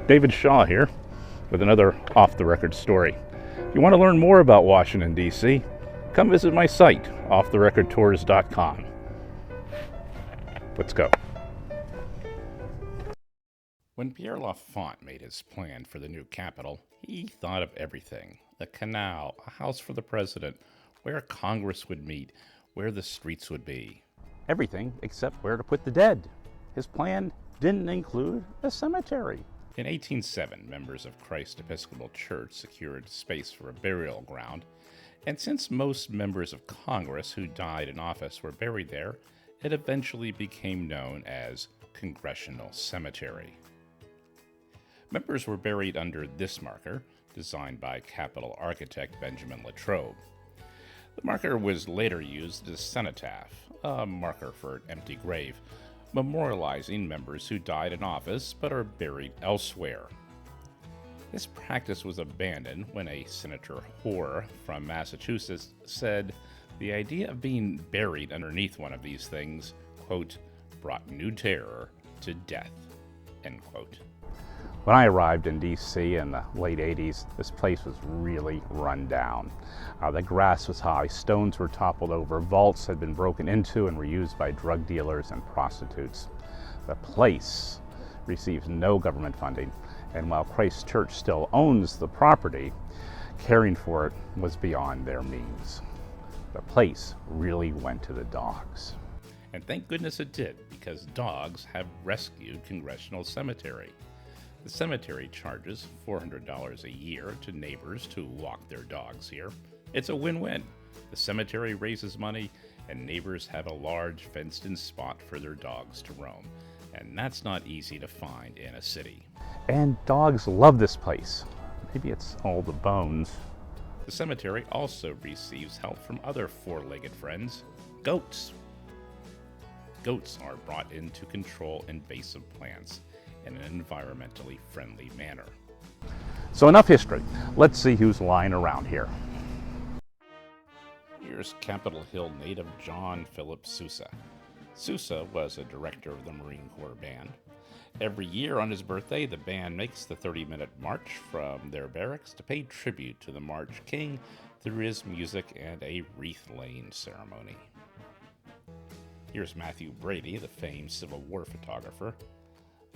David Shaw here with another off-the-record story. If you want to learn more about Washington, D.C., come visit my site, offtherecordtours.com. Let's go. When Pierre L'Enfant made his plan for the new capital, he thought of everything. A canal, a house for the president, where Congress would meet, where the streets would be. Everything except where to put the dead. His plan didn't include a cemetery. In 1807, members of Christ Episcopal Church secured space for a burial ground, and since most members of Congress who died in office were buried there, it eventually became known as Congressional Cemetery. Members were buried under this marker, designed by Capitol architect Benjamin Latrobe. The marker was later used as cenotaph, a marker for an empty grave, memorializing members who died in office but are buried elsewhere. This practice was abandoned when a Senator Hoare from Massachusetts said the idea of being buried underneath one of these things, quote, brought new terror to death, end quote. When I arrived in D.C. in the late 80s, this place was really run down. The grass was high, stones were toppled over, vaults had been broken into and were used by drug dealers and prostitutes. The place receives no government funding, and while Christ Church still owns the property, caring for it was beyond their means. The place really went to the dogs. And thank goodness it did, because dogs have rescued Congressional Cemetery. The cemetery charges $400 a year to neighbors to walk their dogs here. It's a win-win. The cemetery raises money, and neighbors have a large fenced-in spot for their dogs to roam. And that's not easy to find in a city. And dogs love this place. Maybe it's all the bones. The cemetery also receives help from other four-legged friends, goats. Goats are brought in to control invasive plants in an environmentally friendly manner. So enough history. Let's see who's lying around here. Here's Capitol Hill native John Philip Sousa. Sousa was a director of the Marine Corps Band. Every year on his birthday, the band makes the 30-minute march from their barracks to pay tribute to the March King through his music and a wreath-laying ceremony. Here's Matthew Brady, the famed Civil War photographer.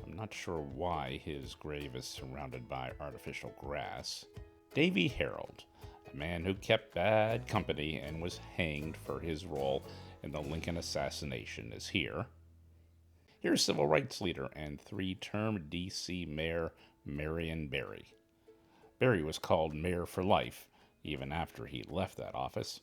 I'm not sure why his grave is surrounded by artificial grass. Davy Harold, a man who kept bad company and was hanged for his role in the Lincoln assassination, is here. Here's civil rights leader and three-term D.C. Mayor Marion Barry. Barry was called mayor for life, even after he left that office.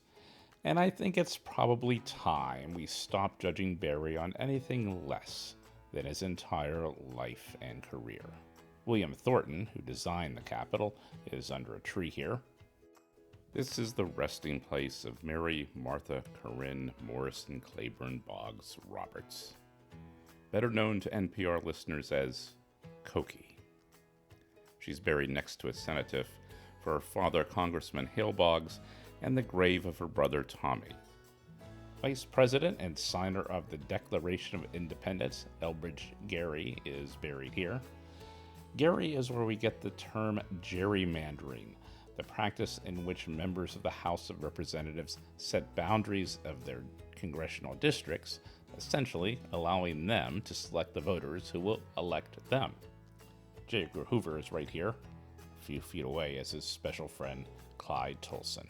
And I think it's probably time we stop judging Barry on anything less than his entire life and career. William Thornton, who designed the Capitol, is under a tree here. This is the resting place of Mary Martha Corinne Morrison Claiborne Boggs Roberts, better known to NPR listeners as Cokie. She's buried next to a cenotaph for her father, Congressman Hale Boggs, and the grave of her brother, Tommy. Vice President and signer of the Declaration of Independence, Elbridge Gerry, is buried here. Gerry is where we get the term gerrymandering, the practice in which members of the House of Representatives set boundaries of their congressional districts, essentially allowing them to select the voters who will elect them. J. Edgar Hoover is right here. A few feet away is his special friend, Clyde Tolson.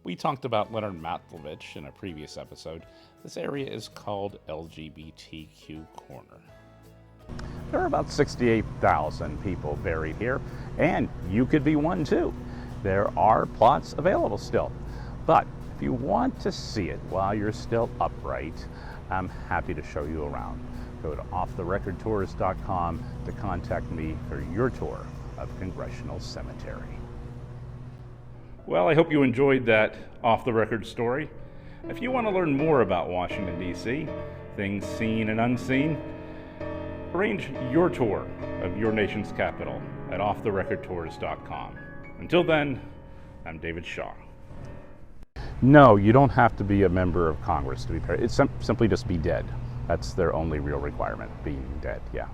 We talked about Leonard Matlovich in a previous episode. This area is called LGBTQ Corner. There are about 68,000 people buried here, and you could be one too. There are plots available still. But if you want to see it while you're still upright, I'm happy to show you around. Go to offtherecordtours.com to contact me for your tour of Congressional Cemetery. Well, I hope you enjoyed that off-the-record story. If you want to learn more about Washington, D.C., things seen and unseen, arrange your tour of your nation's capital at offtherecordtours.com. Until then, I'm David Shaw. No, you don't have to be a member of Congress to be buried. It's simply just be dead. That's their only real requirement, being dead, yeah.